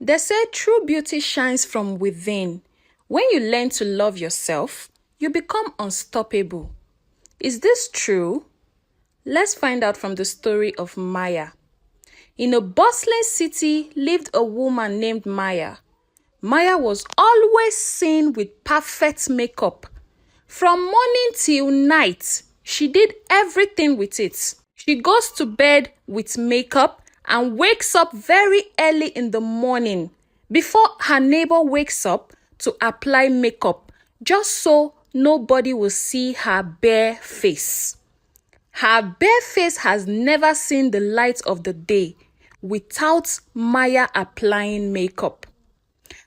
They say true beauty shines from within. When you learn to love yourself, you become unstoppable. Is this true? Let's find out from the story of Maya. In a bustling city lived a woman named Maya. Maya was always seen with perfect makeup. From morning till night, she did everything with it. She goes to bed with makeup and wakes up very early in the morning before her neighbor wakes up to apply makeup, just so nobody will see her bare face. Her bare face has never seen the light of the day without Maya applying makeup.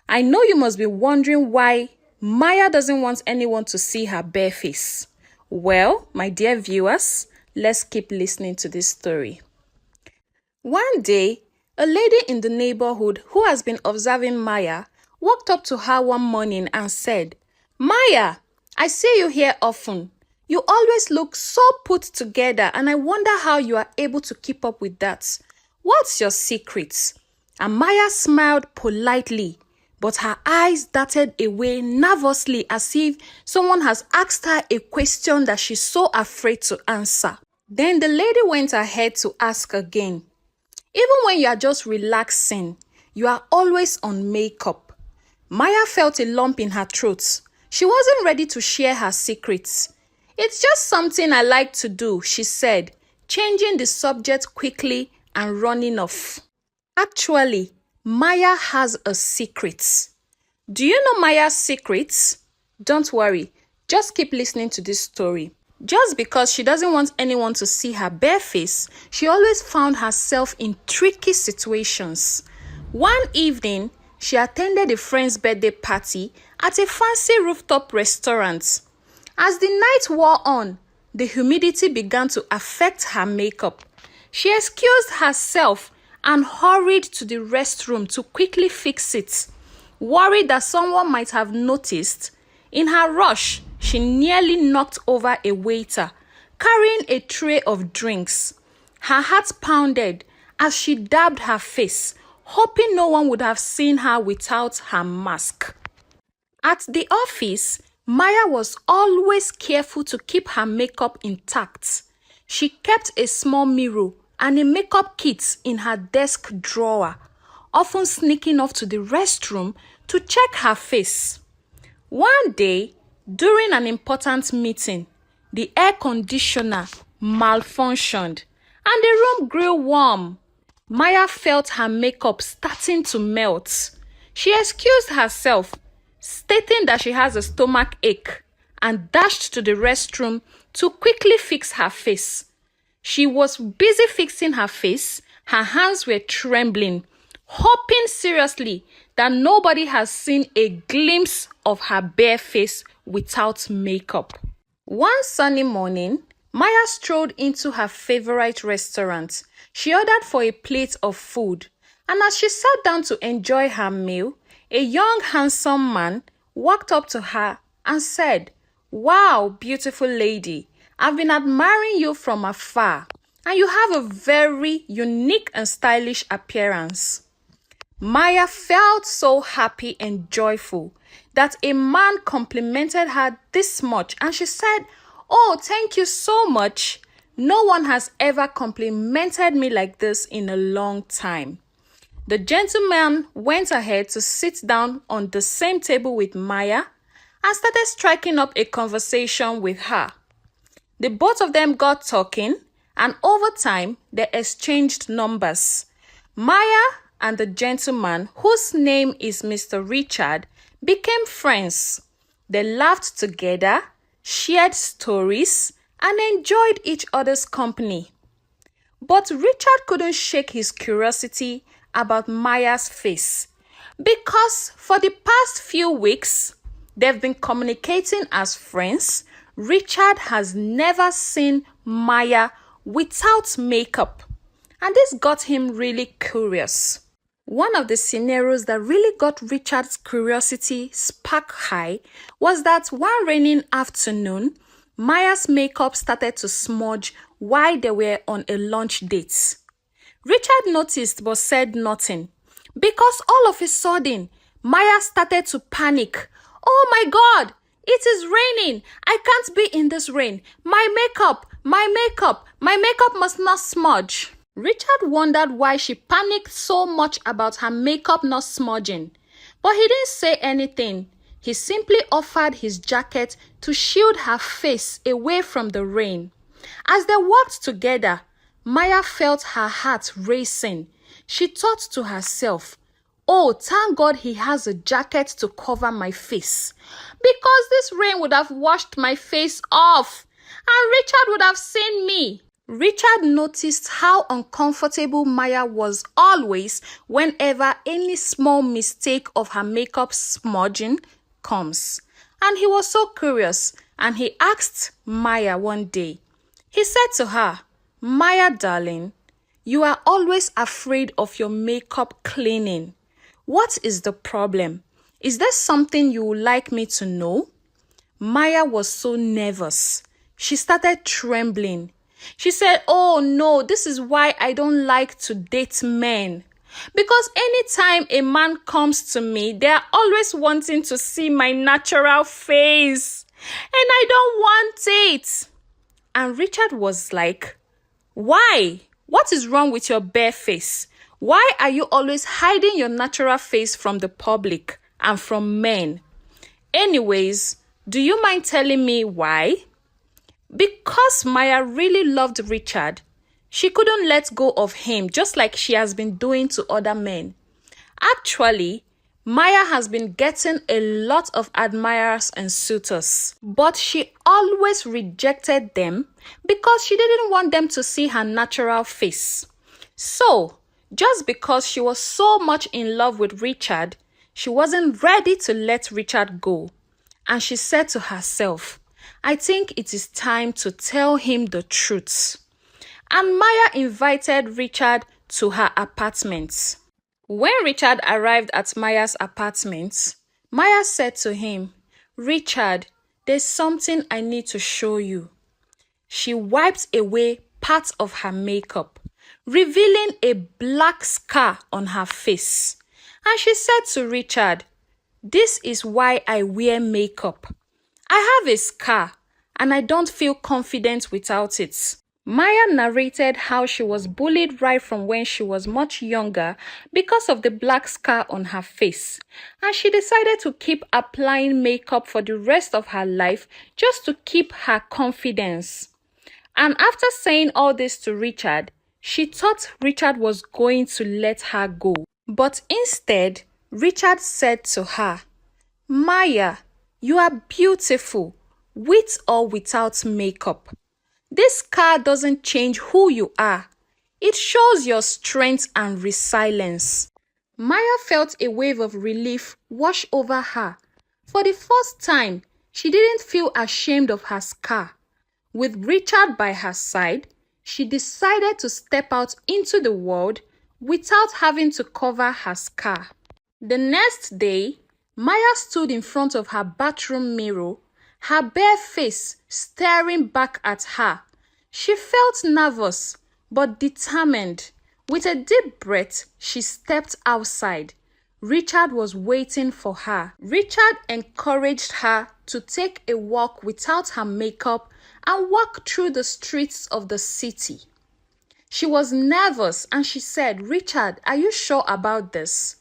I know you must be wondering why Maya doesn't want anyone to see her bare face. Well, my dear viewers, let's keep listening to this story. One day, a lady in the neighborhood who has been observing Maya walked up to her one morning and said, "Maya, I see you here often. You always look so put together and I wonder how you are able to keep up with that. What's your secret?" And Maya smiled politely, but her eyes darted away nervously as if someone has asked her a question that she's so afraid to answer. Then the lady went ahead to ask again, "Even when you are just relaxing, you are always on makeup." Maya felt a lump in her throat. She wasn't ready to share her secrets. "It's just something I like to do," she said, changing the subject quickly and running off. Actually, Maya has a secret. Do you know Maya's secrets? Don't worry, just keep listening to this story. Just because she doesn't want anyone to see her bare face, she always found herself in tricky situations. One evening, she attended a friend's birthday party at a fancy rooftop restaurant. As the night wore on, the humidity began to affect her makeup. She excused herself and hurried to the restroom to quickly fix it. Worried that someone might have noticed, in her rush, she nearly knocked over a waiter carrying a tray of drinks. Her heart pounded as she dabbed her face, hoping no one would have seen her without her mask. At the office, Maya was always careful to keep her makeup intact. She kept a small mirror and a makeup kit in her desk drawer, often sneaking off to the restroom to check her face. One day, during an important meeting, the air conditioner malfunctioned and the room grew warm. Maya felt her makeup starting to melt. She excused herself, stating that she has a stomach ache, and dashed to the restroom to quickly fix her face. She was busy fixing her face. Her hands were trembling, hoping seriously that nobody has seen a glimpse of her bare face without makeup. One sunny morning, Maya strolled into her favorite restaurant. She ordered for a plate of food, and as she sat down to enjoy her meal, a young, handsome man walked up to her and said, "Wow, beautiful lady, I've been admiring you from afar, and you have a very unique and stylish appearance." Maya felt so happy and joyful that a man complimented her this much, and she said, "Oh, thank you so much. No one has ever complimented me like this in a long time." The gentleman went ahead to sit down on the same table with Maya and started striking up a conversation with her. The both of them got talking, and over time, they exchanged numbers. Maya and the gentleman, whose name is Mr. Richard, became friends. They laughed together, shared stories, and enjoyed each other's company. But Richard couldn't shake his curiosity about Maya's face, because for the past few weeks, they've been communicating as friends. Richard has never seen Maya without makeup, and this got him really curious. One of the scenarios that really got Richard's curiosity spark high was that one rainy afternoon, Maya's makeup started to smudge while they were on a lunch date. Richard noticed but said nothing, Because all of a sudden, Maya started to panic. Oh my God, it is raining. I can't be in this rain. My makeup must not smudge. Richard wondered why she panicked so much about her makeup not smudging. But he didn't say anything. He simply offered his jacket to shield her face away from the rain. As they walked together, Maya felt her heart racing. She thought to herself, oh, thank God he has a jacket to cover my face. Because this rain would have washed my face off, and Richard would have seen me. Richard noticed how uncomfortable Maya was always whenever any small mistake of her makeup smudging comes. And he was so curious, and he asked Maya one day. He said to her, Maya, darling, you are always afraid of your makeup cleaning. What is the problem? Is there something you would like me to know? Maya was so nervous. She started trembling. She said, oh no, this is why I don't like to date men. Because anytime a man comes to me, they are always wanting to see my natural face. And I don't want it. And Richard was like, why? What is wrong with your bare face? Why are you always hiding your natural face from the public and from men? Anyways, do you mind telling me why? Because Maya really loved Richard, she couldn't let go of him just like she has been doing to other men. Actually, Maya has been getting a lot of admirers and suitors, but she always rejected them because she didn't want them to see her natural face. So, just because she was so much in love with Richard, she wasn't ready to let Richard go. And she said to herself, I think it is time to tell him the truth. And Maya invited Richard to her apartment. When Richard arrived at Maya's apartment, Maya said to him, Richard, there's something I need to show you. She wiped away part of her makeup, revealing a black scar on her face. And she said to Richard, this is why I wear makeup. I have a scar and I don't feel confident without it. Maya narrated how she was bullied right from when she was much younger because of the black scar on her face, and she decided to keep applying makeup for the rest of her life just to keep her confidence. And after saying all this to Richard, she thought Richard was going to let her go. But instead, Richard said to her, Maya, you are beautiful, with or without makeup. This scar doesn't change who you are. It shows your strength and resilience. Maya felt a wave of relief wash over her. For the first time, she didn't feel ashamed of her scar. With Richard by her side, she decided to step out into the world without having to cover her scar. The next day, Maya stood in front of her bathroom mirror, her bare face staring back at her. She felt nervous, but determined. With a deep breath, she stepped outside. Richard was waiting for her. Richard encouraged her to take a walk without her makeup and walk through the streets of the city. She was nervous and she said, Richard, are you sure about this?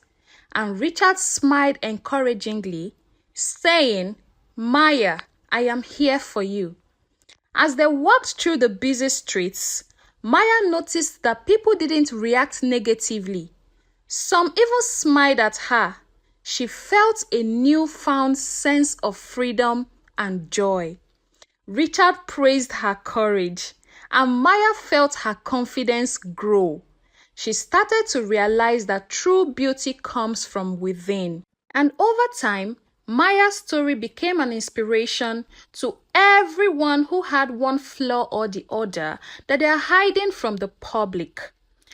And Richard smiled encouragingly, saying, Maya, I am here for you. As they walked through the busy streets, Maya noticed that people didn't react negatively. Some even smiled at her. She felt a newfound sense of freedom and joy. Richard praised her courage, and Maya felt her confidence grow. She started to realize that true beauty comes from within. And over time, Maya's story became an inspiration to everyone who had one flaw or the other that they are hiding from the public.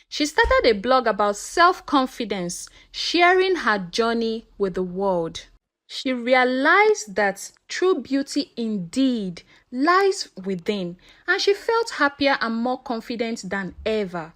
She started a blog about self-confidence, sharing her journey with the world. She realized that true beauty indeed lies within, and she felt happier and more confident than ever.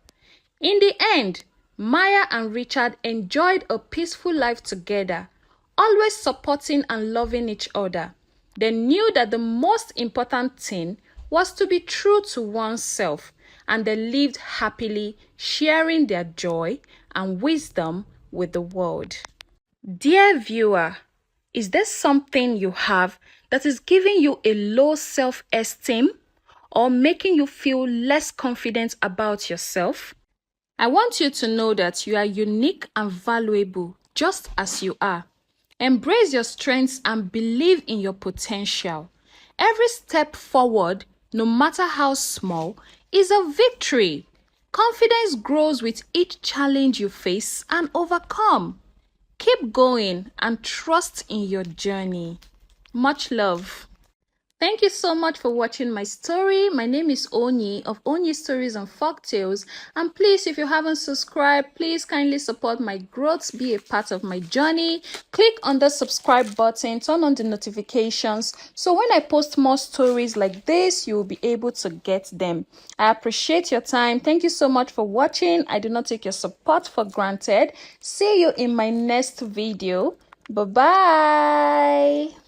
In the end, Maya and Richard enjoyed a peaceful life together, always supporting and loving each other. They knew that the most important thing was to be true to oneself, and they lived happily, sharing their joy and wisdom with the world. Dear viewer, is there something you have that is giving you a low self-esteem or making you feel less confident about yourself? I want you to know that you are unique and valuable just as you are. Embrace your strengths and believe in your potential. Every step forward, no matter how small, is a victory. Confidence grows with each challenge you face and overcome. Keep going and trust in your journey. Much love. Thank you so much for watching my story. My name is Onyi of Onyi Stories and Folktales. And please, if you haven't subscribed, please kindly support my growth, be a part of my journey. Click on the subscribe button, turn on the notifications, so when I post more stories like this, you will be able to get them. I appreciate your time. Thank you so much for watching. I do not take your support for granted. See you in my next video. Bye-bye.